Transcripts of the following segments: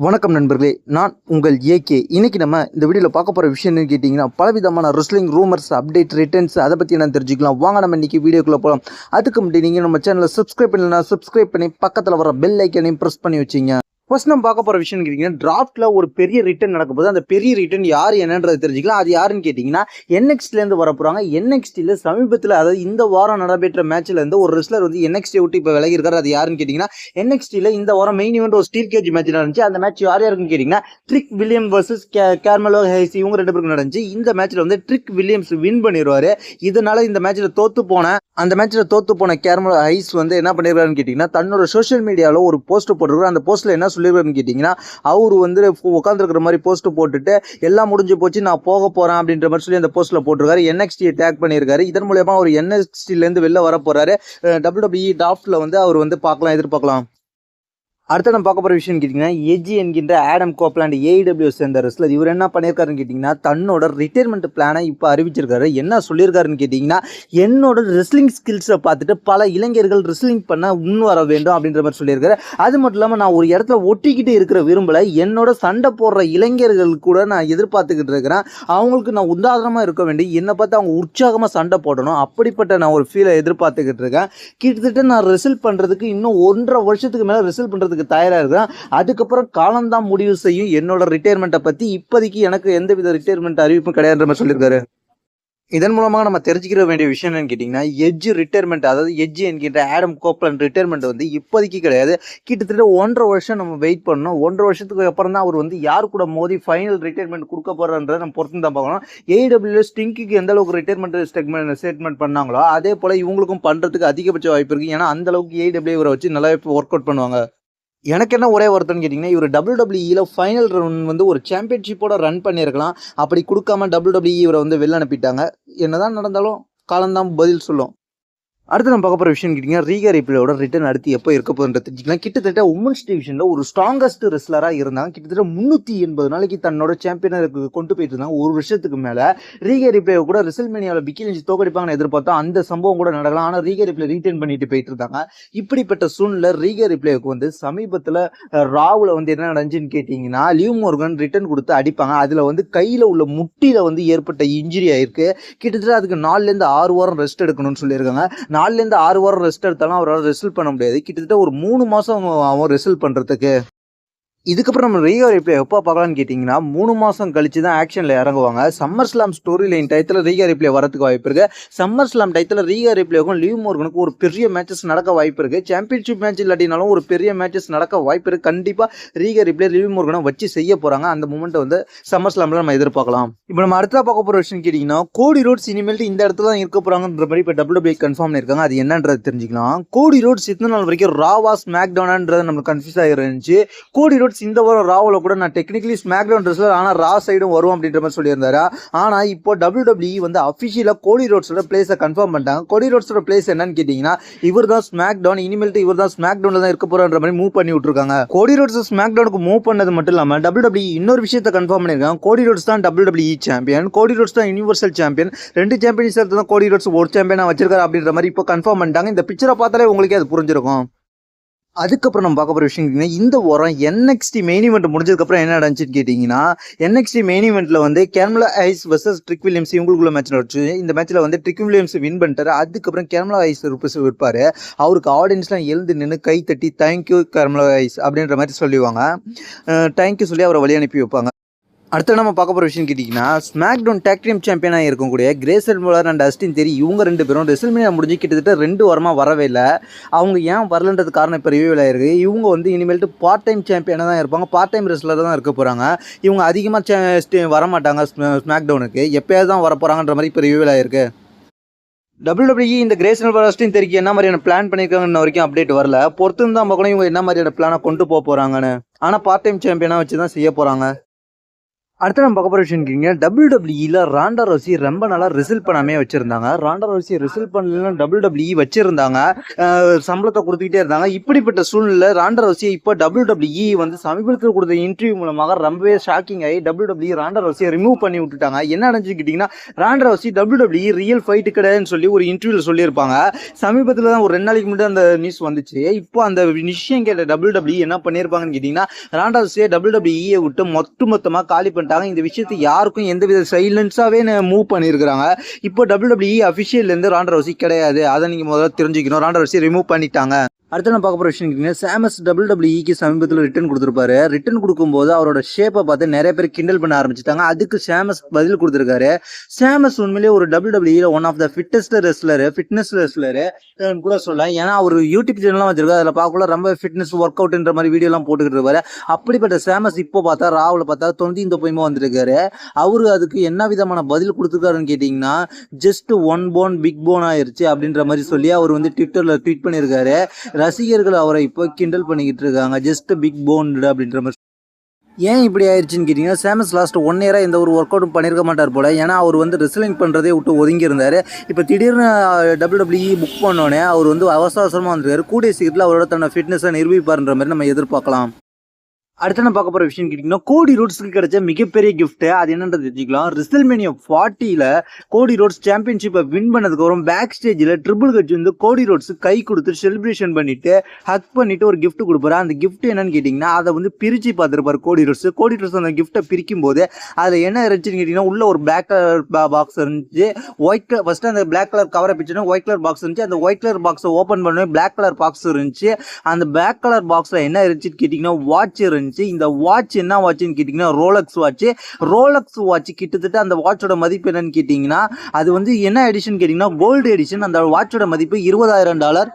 வணக்கம் நண்பர்களே, நான் உங்கள் ஏகே. இன்னைக்கு நம்ம இந்த வீடியோவில் பார்க்க போகிற விஷயம் என்னன்னு கேட்டிங்கன்னா, பலவிதமான ரெஸ்லிங் ரூமர்ஸ், அப்டேட், ரிட்டர்ன்ஸ் அதை பற்றி என்ன தெரிஞ்சுக்கலாம். வாங்க நம்ம இன்றைக்கி வீடியோக்குள்ளே போகலாம். அதுக்கு முன்னாடி நீங்கள் நம்ம சேனலை சப்ஸ்கிரைப் பண்ணலைன்னா சப்ஸ்கிரைப் பண்ணி பக்கத்தில் வர பெல் ஐக்கனையும் ப்ரெஸ் பண்ணி வச்சிங்க. ஃபர்ஸ்ட் நம்ம பார்க்க போகிற விஷயம் கேட்டிங்கன்னா, டிராஃப்ட்டில் ஒரு பெரிய ரிட்டர்ன் நடக்கும்போது அந்த பெரிய ரிட்டர்ன் யார் என்னன்றது தெரிஞ்சுக்கலாம். அது யாருன்னு கேட்டிங்கன்னா, NXTலேருந்து வர போகிறாங்க. NXTயில் சமீபத்தில், அதாவது இந்த வாரம் நடைபெற்ற மேட்ச்சில் இருந்து ஒரு ரெஸ்லர் வந்து NXT விட்டு இப்போ விலகி இருக்காரு. அது யாருன்னு கேட்டிங்கன்னா, NXTயில் இந்த வாரம் மெயின் ஈவெண்ட் ஒரு ஸ்டீல் கேஜ் மேட்ச் நடந்துச்சு. அந்த மேட்ச் யார் யாருன்னு கேட்டிங்கன்னா, ட்ரிக் வில்லியம் வர்சஸ் கார்மெலோ ஹைஸ், இவங்க ரெண்டு பேருக்கு நடந்துச்சு. இந்த மேட்ச்சில் வந்து ட்ரிக் வில்லியம்ஸ் வின் பண்ணிடுவார். இதனால இந்த மேட்ச்சில் தோற்று போன கார்மெலோ ஹைஸ் வந்து என்ன பண்ணிருக்காருன்னு கேட்டிங்கன்னா, தன்னோட சோஷியல் மீடியாவில் ஒரு போஸ்ட் போட்டிருக்காரு. அந்த போஸ்ட்டில் என்ன சொல்லியிருக்காருன்னு கேட்டிங்கன்னா, அவர் வந்து உட்காந்துருக்கிற மாதிரி போஸ்ட் போட்டுட்டு எல்லாம் முடிஞ்சு போச்சு, நான் போக போகிறேன் அப்படின்ற மாதிரி சொல்லி அந்த போஸ்ட்டில் போட்டிருக்காரு. NXT டேக் பண்ணியிருக்காரு. இதன் மூலயமா அவர் NXTலேருந்து வெளில வர போகிறாரு. WWE டிராஃப்ட்டில் வந்து அவர் வந்து எதிர்பார்க்கலாம். அடுத்த நம்ம பார்க்க போகிற விஷயம் கேட்டிங்கன்னா, எஜ்ஜி என்கின்ற ஆடம் கோப்லாண்ட் AEW சேர்ந்த ரெஸ்லர். இவர் என்ன பண்ணியிருக்காருன்னு கேட்டிங்கன்னா, தன்னோட ரிட்டையர்மெண்ட் பிளானை இப்போ அறிவிச்சிருக்காரு. என்ன சொல்லியிருக்காருன்னு கேட்டிங்கன்னா, என்னோட ரெஸ்லிங் ஸ்கில்ஸை பார்த்துட்டு பல இளைஞர்கள் ரெஸ்லிங் பண்ண முன் வர வேண்டும் அப்படின்ற மாதிரி சொல்லியிருக்காரு. அது மட்டும் இல்லாமல், நான் ஒரு இடத்துல ஒட்டிக்கிட்டு இருக்கிற விரும்பலை, என்னோட சண்டை போடுற இளைஞர்கள் கூட நான் எதிர்பார்த்துக்கிட்டு இருக்கிறேன். அவங்களுக்கு நான் உதாரணமாக இருக்க வேண்டிய, என்னை பார்த்து அவங்க உற்சாகமாக சண்டை போடணும், அப்படிப்பட்ட நான் ஒரு ஃபீலை எதிர்பார்த்துக்கிட்டு இருக்கேன். கிட்டத்தட்ட நான் ரெஸ்ல் பண்ணுறதுக்கு இன்னும் 1.5 வருஷத்துக்கு மேலே ரெஸ்ல் பண்ணுறதுக்கு தயாராக இருக்கிறேன். அதுக்கப்புறம் காலம்தான் முடிவு செய்யும் என்னோட ரிட்டையர்மெண்ட்டை பற்றி. இப்போதைக்கு எனக்கு எந்தவித ரிட்டையர்மெண்ட் அறிவிப்பும் கிடையாதுன்ற மாதிரி சொல்லியிருக்காரு. இதன் மூலமாக நம்ம தெரிஞ்சுக்கிற வேண்டிய விஷயம் என்னன்னு கேட்டிங்கன்னா, எஜ்ஜு ரிட்டையர்மெண்ட், அதாவது எஜ்ஜு என்கின்ற ஆடம் கோப்லாண்ட் ரிட்டையர்மெண்ட் வந்து இப்போதைக்கு கிடையாது. கிட்டத்தட்ட 1.5 வருஷம் நம்ம வெயிட் பண்ணணும். 1.5 வருஷத்துக்கு அப்புறம் தான் அவர் வந்து யார் கூட மோதி ஃபைனல் ரிட்டையர்மெண்ட் கொடுக்க போகிறன்றதை நம்ம பொறுத்து தான் பார்க்கணும். AEW ஸ்டிங்க்கு எந்த அளவுக்கு ரிட்டையர்மெண்ட் ஸ்டேட்மெண்ட் பண்ணாங்களோ, அதே போல் இவங்களுக்கும் பண்ணுறதுக்கு அதிகபட்ச வாய்ப்பு இருக்குது. ஏன்னா அந்த அளவுக்கு AEW இவரை வச்சு நல்லாவே ஒர்க் அவுட் பண்ணுவாங்க. எனக்கு என்ன ஒரே வருத்தம்னு கேட்டிங்கன்னா, இவர் WWEயில் ஃபைனல் ரன் வந்து ஒரு சாம்பியன்ஷிப்போட ரன் பண்ணியிருக்கலாம். அப்படி கொடுக்காம WWE இவரை வந்து வெளில அனுப்பிட்டாங்க. என்னதான் நடந்தாலும் காலம்தான் பதில் சொல்லும். அடுத்து நம்ம பார்க்க போகிற விஷயம் கேட்டிங்கன்னா, ரீகா ரிப்ளேயோட ரிட்டர்ன் அடுத்து எப்போ இருக்க போகுதுன்ற தெரிஞ்சுக்கலாம். கிட்டத்தட்ட உமன்ஸ் டிவிஷனில் ஒரு ஸ்ட்ராங்கஸ்ட் ரெஸ்லராக இருந்தாங்க. கிட்டத்தட்ட 380 நாளைக்கு தன்னோட சாம்பியனருக்கு கொண்டு போயிட்டு இருந்தாங்க. ஒரு வருஷத்துக்கு மேலே ரீகா ரிப்ளேவை கூட ரெஸ்ல்மேனியாவில் பிக்கி லிஞ்ச் தோக்கடிப்பாங்கன்னு எதிர்பார்த்தோம். அந்த சம்பவம் கூட நடக்கலாம். ஆனால் ரீகா ரிப்ளே ரீட்டைன் பண்ணிட்டு போயிட்டு இருந்தாங்க. இப்படிப்பட்ட சூழ்நிலை ரீகா ரிப்ளேவுக்கு வந்து சமீபத்தில் ராவில் வந்து என்ன நடந்துச்சுன்னு கேட்டிங்கன்னா, லிவ் மோர்கன் ரிட்டர்ன் கொடுத்து அடிப்பாங்க. அதில் வந்து கையில் உள்ள முட்டியில் வந்து ஏற்பட்ட இன்ஜுரி ஆயிருக்கு. கிட்டத்தட்ட அதுக்கு 4லேருந்து 6 வாரம் ரெஸ்ட் எடுக்கணும்னு சொல்லியிருக்காங்க. 4லேருந்து 6 வாரம் ரெஸ்ட் எடுத்தாலும் அவரால் ரெஸ்ல் பண்ண முடியாது. கிட்டத்தட்ட ஒரு 3 மாதம் அவன் ரெஸ்ல் பண்ணுறதுக்கு. இதுக்கப்புறம் நம்ம ரீகா ரிப்ளே எப்போ பார்க்கலான்னு கேட்டிங்கன்னா, 3 மாதம் கழிச்சு தான் ஆக்ஷனில் இறங்குவாங்க. சம்மர் ஸ்லாம் ஸ்டோரி லைன் டயத்தில் ரீகா ரிப்ளே வரதுக்கு வாய்ப்பு இருக்குது. சம்மர் ஸ்லாம் டயத்தில் ரீகா ரிப்ளேக்கும் லிவ் மோர்கனுக்கும் ஒரு பெரிய மேட்சஸ் நடக்க வாய்ப்பு இருக்குது. சாம்பியன்ஷிப் மேட்ச் இல்லாட்டினாலும் ஒரு பெரிய மேட்சஸ் நடக்க வாய்ப்பு இருக்குது. கண்டிப்பாக ரீகா ரிப்ளே லிவ் மோர்கனை வச்சு செய்ய போகிறாங்க. அந்த மூமெண்ட்டை வந்து சம்மர் ஸ்லாமில் நம்ம எதிர்பார்க்கலாம். இப்போ நம்ம அடுத்த பார்க்க போகிற விஷயம் கேட்டிங்கன்னா, கோடி ரோட்ஸ் இனிமேல் இந்த இடத்துல தான் இருக்க போகிறாங்கன்ற மாதிரி இப்போ WWE கன்ஃபார்ம் பண்ணியிருக்காங்க. அது என்னன்றது தெரிஞ்சுக்கலாம். கோடி ரோட்ஸ் இத்தனை நாள் வரைக்கும் ராவா ஸ்மாக் டவுனான்றது நம்மளுக்கு கன்ஃபியூஸ் ஆகிருந்துச்சு. கோடி ரோட்ஸ் இந்த வாரம் ராவில் கூட நான் டெக்னிக்கலி ஸ்மாக் டவுன் ரெஸ்லர், ஆனால் ரா சைடும் வரும் அப்படின்ற மாதிரி சொல்லியிருந்தாரு. ஆனால் இப்போ WWE வந்து அஃபிஷியலாக கோடி ரோட்ஸோட பிளேஸை கன்ஃபார்ம் பண்ணிட்டாங்க. கோடி ரோட்ஸோட பிளேஸ் என்னன்னு கேட்டிங்கன்னா, இவர் தான் ஸ்மாக் டவுன், இனிமேல்ட்டு இவர் தான் ஸ்மாக் டவுனில் தான் இருக்க போகிறன்ற மாதிரி மூவ் பண்ணி விட்டுருக்காங்க. கோடி ரோட்ஸ் ஸ்மாக் டவுனுக்கு மூவ் பண்ணது மட்டும் இல்லாமல் WWE இன்னொரு விஷயத்தை கன்ஃபார்ம் பண்ணியிருக்காங்க. கோடி ரோட்ஸ் தான் WWE சாம்பியன், கோடி ரோட்ஸ் தான் யூனிவர்சல் சாம்பியன். 2 சாம்பியன்ஸ் தான் கோடி ரோட்ஸ் ஒரு சாம்பியனாக வச்சிருக்காரு அப்படின்ற மாதிரி இப்போ கன்ஃபார்ம் பண்ணிட்டாங்க. இந்த பிக்சரை பார்த்தாலே உங்களுக்கே அது புரிஞ்சிருக்கும். அதுக்கப்புறம் நம்ம பார்க்க போகிற விஷயம் கேட்டிங்கன்னா, இந்த வாரம் NXT மெயின் ஈவெண்ட் முடிஞ்சதுக்கப்புறம் என்ன நடந்துச்சுன்னு கேட்டிங்கன்னா, NXT மெயின் ஈவெண்ட்டில் வந்து கார்மெலோ ஹைஸ் வர்சஸ் ட்ரிக் வில்லியம்ஸ் இவங்களுக்குள்ள மேட்ச் நடந்துச்சு. இந்த மேட்ச்சில் வந்து ட்ரிக் வில்லியம்ஸ் வின் பண்ணிட்டாரு. அதுக்கப்புறம் கார்மெலோ ஹைஸ் இருப்பார். அவருக்கு ஆடியன்ஸ்லாம் எழுந்து நின்று கை தட்டி தேங்க்யூ கார்மெலோ ஹைஸ் அப்படின்ற மாதிரி சொல்லுவாங்க. தேங்க்யூ சொல்லி அவரை வழி அனுப்பி வைப்பாங்க. அடுத்து நம்ம பார்க்க போகிற விஷயம் கேட்டிங்கன்னா, ஸ்மாக் டவுன் டேக் டீம் சாம்பியனாக இருக்கக்கூடிய கிரேசன் மோலர் அண்ட் அஸ்டின் தெரி, இவங்க 2 பேரும் ரெஸ்ல்மேனியா முடிஞ்சு கிட்டத்தட்ட 2 வாரமாக வரவே இல்லை. அவங்க ஏன் வரலன்றது காரணம் இப்போ ரிவ்யூவில் இருக்குது. இவங்க வந்து இனிமேல்ட்டு பார்ட் டைம் சாம்பியனாக தான் இருப்பாங்க, பார்ட் டைம் ரெஸ்லர் தான் இருக்க போகிறாங்க. இவங்க அதிகமாக வரமாட்டாங்க ஸ்மாக் டவுனுக்கு, எப்போயாவது தான் வர போகிறாங்கன்ற மாதிரி இப்போ ரிவ்யூவில் இருக்குது. WWE இந்த கிரேசன் மோலர் அஸ்டின் தெரிக்கு என்ன மாதிரியான பிளான் பண்ணியிருக்காங்கன்னு வரைக்கும் அப்டேட் வரல. பொறுத்து தான் பார்க்கணும் இவங்க என்ன மாதிரியான பிளானை கொண்டு போகிறாங்கன்னு. ஆனால் பார்ட் டைம் சாம்பியனாக வச்சு தான் செய்ய போகிறாங்க. அடுத்து நம்ம பார்க்க போகிற விஷயம் இருக்கீங்க டபிள்யூடபிள்யூஇல ராண்டா ரவுசி ரொம்ப நாளாக ரிசல்ட் பண்ணாமே வச்சுருந்தாங்க. ராண்டா ரவுசி ரிசல்ட் பண்ணலாம் டபிள்யூடபிள்யூஇ வச்சுருந்தாங்க, சம்பளத்தை கொடுத்துக்கிட்டே இருந்தாங்க. இப்படிப்பட்ட சூழ்நிலை ராண்டா ரவுசியை இப்போ டபிள்யூடபிள்யூஇ வந்து சமீபத்தில் கொடுத்த இன்டர்வியூ மூலமாக ரொம்பவே ஷாக்கிங் ஆகி டபிள்யூடபிள்யூஇ ராண்டா ரவுசியை ரிமூவ் பண்ணி விட்டுட்டாங்க. என்ன நடந்துச்சு கேட்டிங்கன்னா, ராண்டா ரவுசி டபிள்யூடபிள்யூஇ ரியல் ஃபைட்டு கிடையாதுன்னு சொல்லி ஒரு இன்டர்வியூவில் சொல்லியிருப்பாங்க. சமீபத்தில் தான் ஒரு 2 நாளைக்கு முன்னாடி அந்த நியூஸ் வந்துச்சு. இப்போ அந்த விஷயம் கேட்ட டபிள்யூடபிள்யூஇ என்ன பண்ணியிருப்பாங்கன்னு கேட்டிங்கன்னா, ராண்டா ரவுசியை டபிள்யூடபிள்யூஇயை விட்டு மொத்தமாக காலி பண்ணிட்டாங்க. இந்த விஷயத்தை யாருக்கும் எந்தவித சைலன்ஸாவே மூவ் பண்ணியிருக்கிறாங்க. இப்போ டபிள்யூடபிள்யூஇ அஃபிஷியல்ல இருந்து ராண்டா ரவுசி கிடையாது, அதை நீங்க முதல்ல தெரிஞ்சுக்கணும். ராண்டா ரவுசி ரிமூவ் பண்ணிட்டாங்க. அடுத்து நான் பார்க்க போகிற விஷயம் கேட்டிங்கன்னா, சாமஸ் டபிள்யூடபிள்யூஇக்கு சமீபத்தில் ரிட்டன் கொடுத்துருப்பாரு. ரிட்டன் கொடுக்கும்போது அவரோட ஷேப்பை பார்த்து நிறைய பேர் கிண்டல் பண்ண ஆரம்பிச்சிட்டாங்க. அதுக்கு சாமஸ் பதில் கொடுத்துருக்காரு. சாமஸ் உண்மையிலேயே ஒரு டபிள்யூடபிள்யூஇல ஒன் ஆஃப் த ஃபிட்னஸ் ரெஸ்லரு கூட சொல்லலாம். ஏன்னா அவர் யூடியூப் சேனல்லாம் வச்சிருக்காரு. அதில் பார்க்கல ரொம்ப ஃபிட்னஸ் ஒர்க் அவுட்ன்ற மாதிரி வீடியோலாம் போட்டுக்கிட்டு இருப்பாரு. அப்படிப்பட்ட சாமஸ் இப்போ பார்த்தா ராவில் பார்த்தா 90 போயுமா வந்துருக்காரு. அவரு அதுக்கு என்ன விதமான பதில் கொடுத்துருக்காருன்னு கேட்டிங்கன்னா, ஜஸ்ட் 1 போன் பிக் போன் ஆயிருச்சு அப்படின்ற மாதிரி சொல்லி அவர் வந்து ட்விட்டரில் ட்வீட் பண்ணியிருக்காரு. ரசிகர்கள் அவரை இப்போ கிண்டல் பண்ணிக்கிட்டு இருக்காங்க, ஜஸ்ட் பிக் போன் அப்படின்ற மாதிரி. ஏன் இப்படி ஆயிடுச்சுன்னு கேட்டிங்கன்னா, சாமஸ் லாஸ்ட் 1 இயராக எந்த ஒரு ஒர்க் அவுட்டும் பண்ணியிருக்க மாட்டார் போல. ஏன்னா அவர் வந்து ரெஸ்லிங் பண்ணுறதே விட்டு ஒதுங்கி இருந்தார். இப்போ திடீர்னு டபிள்யூடபிள்யூஇ புக் பண்ணோன்னே அவர் வந்து அவசரமாக வந்திருக்காரு. கூடிய சீக்கிரத்தில் அவரோட தன்னோட ஃபிட்னஸை நிரூபிப்பார்ன்ற மாதிரி நம்ம எதிர்பார்க்கலாம். அடுத்து நான் பார்க்க போகிற விஷயம் கேட்டிங்கன்னா, கோடி ரோட்ஸ்க்கு கிடைச்ச மிகப்பெரிய கிஃப்ட்டு அது என்னன்றது தெரிஞ்சுக்கலாம். ரெஸ்ல்மேனியா 40ல் கோடி ரோட்ஸ் சாம்பியன்ஷிப்பை வின் பண்ணதுக்கப்புறம் பேக் ஸ்டேஜில் ட்ரிபிள் ஹெச் வந்து கோடி ரோட்ஸு கை கொடுத்து செலிப்ரேஷன் பண்ணிவிட்டு ஹக் பண்ணிவிட்டு ஒரு கிஃப்ட் கொடுப்பாரு. அந்த கிஃப்ட் என்னன்னு கேட்டிங்கன்னா, அதை வந்து பிரித்து பார்த்துருப்பாரு கோடி ரோட்ஸ் அந்த கிஃப்ட்டை பிரிக்கும் போது அதில் என்ன இருந்துச்சுன்னு கேட்டிங்கன்னா, உள்ள ஒரு பிளாக் கலர் பாக்ஸ் இருந்துச்சு. ஒயிட் கலர் ஃபஸ்ட்டு அந்த பிளாக் கலர் கவரை பிரிச்சுன்னா ஒயிட் கலர் பாக்ஸ் இருந்துச்சு. அந்த ஒயிட் கலர் பாக்ஸை ஓப்பன் பண்ணவே பிளாக் கலர் பாக்ஸ் இருந்துச்சு. அந்த பிளாக் கலர் பாக்ஸில் என்ன இருந்துச்சுன்னு கேட்டிங்கன்னா, வாட்ச் இருந்துச்சு. இந்த வாட்ச் என்ன வாட்ச்னு கேட்டிங்கன்னா, ரோலக்ஸ் வாட்ச். கிட்டத்தட்ட அந்த வாட்சோட மதிப்பு என்னன்னு கேட்டிங்கன்னா, அது வந்து என்ன எடிஷன் கேட்டிங்கன்னா, கோல்டு எடிஷன். அந்த வாட்சோட மதிப்பு $20,000.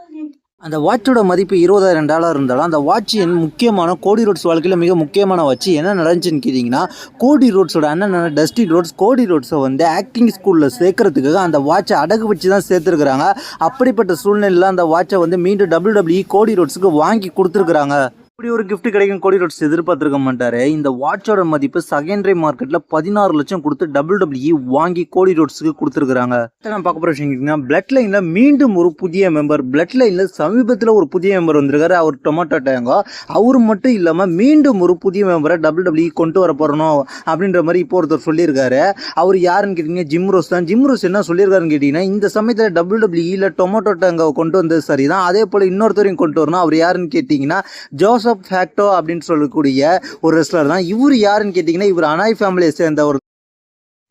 அந்த வாட்சோட மதிப்பு $20,000 இருந்தாலும் அந்த வாட்ச் முக்கியமான கோடி ரோட்ஸ் வாழ்க்கையில் மிக முக்கியமான வாட்ச். என்ன நடந்துச்சுன்னு கேட்டிங்கன்னா, கோடி ரோட்ஸோட அண்ணன் டஸ்டி ரோட்ஸ் கோடி ரோட்ஸை வந்து ஆக்டிங் ஸ்கூலில் சேர்க்கறதுக்காக அந்த வாட்சை அடகு வச்சு தான் சேர்த்துருக்குறாங்க. அப்படிப்பட்ட சூழ்நிலையில் அந்த வாட்சை வந்து மீண்டும் டபிள்யூடபிள்யூஇ கோடி ரோட்ஸுக்கு வாங்கி கொடுத்துருக்குறாங்க. இப்படி ஒரு கிஃப்ட் கிடைக்கும் கோடி ரோட்ஸ் எதிர்பார்த்துருக்க மாட்டாரு. இந்த வாட்சோட மதிப்பு செகண்டரி மார்க்கெட்டில் 16 லட்சம் கொடுத்து டபிள்யூடபிள்யூஇ வாங்கி கோடி ரோட்ஸுக்கு கொடுத்துருக்காங்க. நான் பார்க்க போகிற விஷயம் பிளட் லைனில் மீண்டும் ஒரு புதிய மெம்பர். பிளட் லைனில் சமீபத்தில் ஒரு புதிய மெம்பர் வந்திருக்காரு. அவர் டொமேட்டோ டேங்கோ. அவர் மட்டும் இல்லாமல் மீண்டும் ஒரு புதிய மெம்பரை டபிள்யூடபிள்யூஇ கொண்டு வர போகிறணும் அப்படின்ற மாதிரி இப்போ ஒருத்தர் சொல்லியிருக்காரு. அவர் யாருன்னு கேட்டிங்கன்னா, ஜிம் ரோஸ் தான். ஜிம் ரோஸ் என்ன சொல்லியிருக்காருன்னு கேட்டிங்கன்னா, இந்த சமயத்தில் டபிள்யூடபிள்யூஇல டொமேட்டோ டேங்கோ கொண்டு வந்தது சரி தான், அதே போல் இன்னொருத்தரையும் கொண்டு வரணும். அவர் யாருன்னு கேட்டிங்கன்னா, ஜோசப் ஃபேக்டோ அப்படின்னு சொல்லக்கூடிய ஒரு ரெஸ்லர் தான். இவர் யாருன்னு கேட்டிங்கன்னா, இவர் அனாய் ஃபேமிலியை சேர்ந்த ஒரு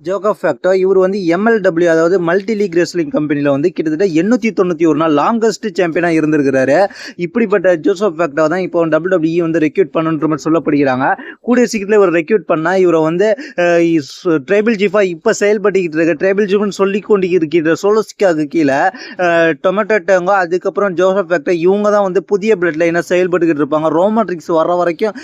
ஜோசப் ஃபேக்டோ. இவர் வந்து MLW அதாவது மல்டி லீக் ரெஸ்லிங் கம்பெனியில் வந்து கிட்டத்தட்ட 891 நாள் லாங்கஸ்ட் சாம்பியனாக இருந்திருக்கிறாரு. இப்படிப்பட்ட ஜோசப் ஃபேக்டோ தான் இப்போ WWE வந்து ரெக்யூட் பண்ணணுன்ற மாதிரி சொல்லப்படுகிறாங்க. கூடிய சீக்கிரத்தில் இவர் ரெக்யூட் பண்ணால் இவரை வந்து ட்ரைபிள் சீஃபாக இப்போ செயல்பட்டுக்கிட்டு இருக்க ட்ரைபிள் சீஃப்னு சொல்லி கொண்டு இருக்கிற சோலோஸ்காவுக்கு கீழே டொமேட்டோ டேங்கோ அதுக்கப்புறம் ஜோசப் ஃபேக்டோ இவங்க தான் வந்து புதிய பிளட் லைனாக செயல்பட்டுக்கிட்டு இருப்பாங்க. ரோமட்ரிக்ஸ் வர்ற வரைக்கும்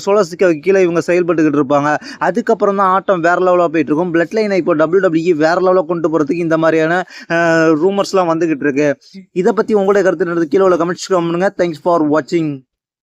சோலோஸ்காவுக்கு கீழே இவங்க செயல்பட்டுக்கிட்டு இருப்பாங்க. அதுக்கப்புறம் தான் ஆட்டம் வேற லெவலில் போயிட்டு இருக்கும். பிளட் லைனை இப்போ WWE வேற லெவலில் கொண்டு போகிறதுக்கு இந்த மாதிரியான ரூமர்ஸ்லாம் வந்துகிட்டு இருக்கு. இதை பற்றி உங்களுடைய கருத்து கீழே உள்ள கமெண்ட்ஸ் பண்ணுங்க. தேங்க்ஸ் ஃபார் வாட்சிங்.